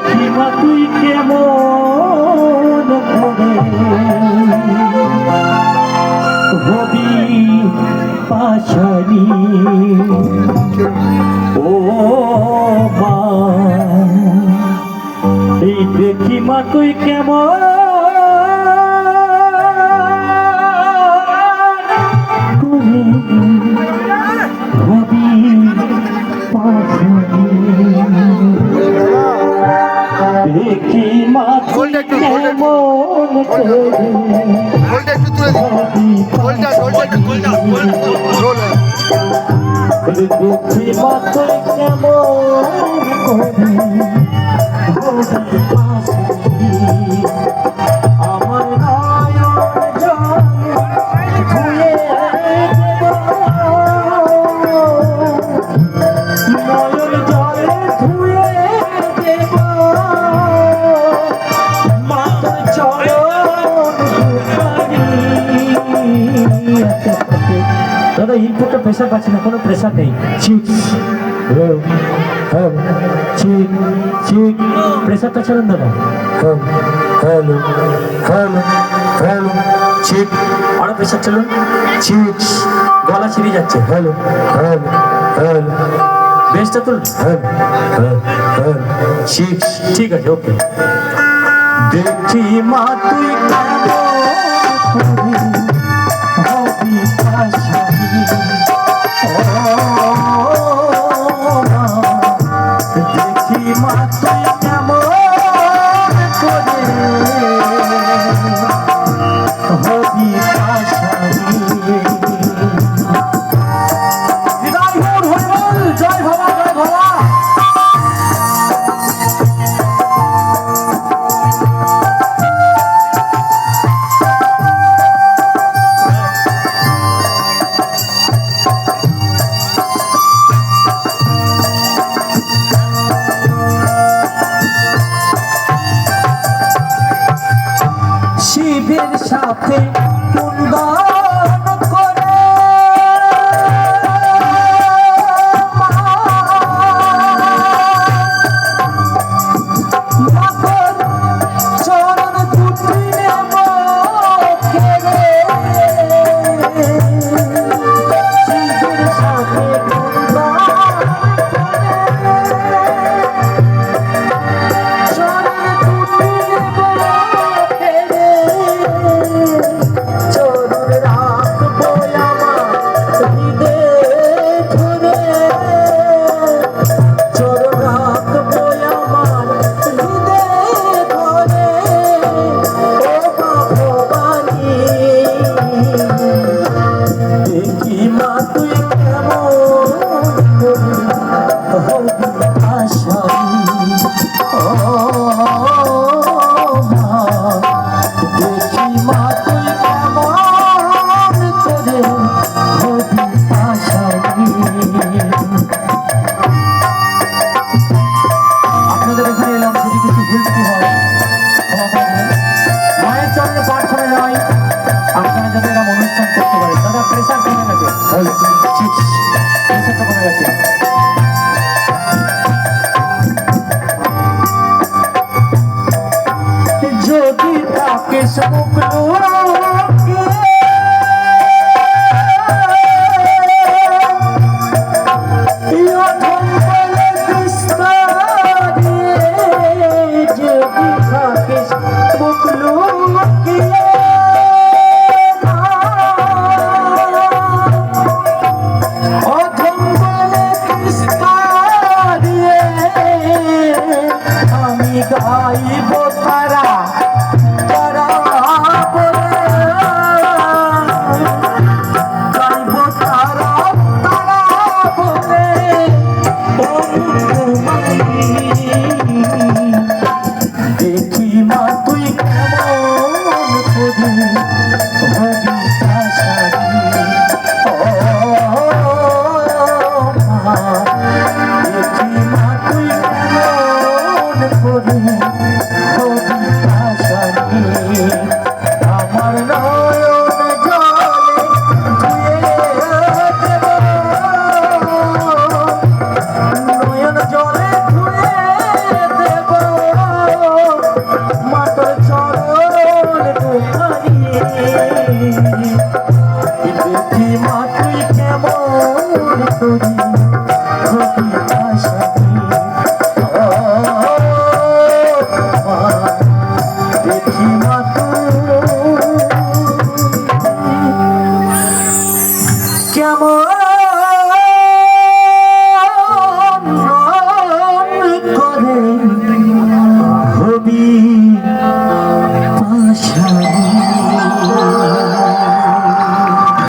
দেখি মা তুই কেমন করে হবি পাশানি ও মা, এই দেখি মা তুই কেমন করে হবি পাশানি, দেখি মা তুই কেমন করে দেখি মা তুই কেমন আমার নয়ন জলে ধুয়ে দেব, নয়ন জলে ধুয়ে দেব মাতার চরণ দুখানি। দাদা ইনপুটটা প্রেশার পাচ্ছি না, কোনো প্রেশার নেই। প্রেশারটা ছাড়ুন দাদা। হ্যালো হ্যালো হ্যালো ঠিক, আরো প্রেশার চলুন। ঠিক, গলা ছিঁড়ে যাচ্ছে। হ্যালো হ্যালো হ্যালো, বেশটা তুলুন। ঠিক ঠিক আছে, ওকে। দেখি মা তুই হবি পাশানি, দেখি মা তুই কেমন করে হবি পাশানি। জয় বাবা, জয় বাবা। শিবের সাথে কুন্দন করে মাখন চরণ দুটি নেব কেড়ে, শিবের সাথে কুন্দন চরণ দুটি নেব কেড়ে, চরণ রাখবো আমার হৃদয়ে ধরে, চরণ রাখবো আমার হৃদয়ে ধরে ও মা ভবানী। দেখি মা তুই কেমন করে হবি পাশানি, ও মা, দেখি মা তুই কেমন করে হবি পাশানি। আপনাদের এখানে এলাম, যদি কিছু ভুল ত্রুটি হয় ক্ষমা করবেন। মায়ের চরণে প্রার্থনা নয়, আপনারা যাতে এরকম অনুষ্ঠান করতে পারেন। দাদা প্রেশার কমে গেছে, প্রেশারটা কমে গেছে।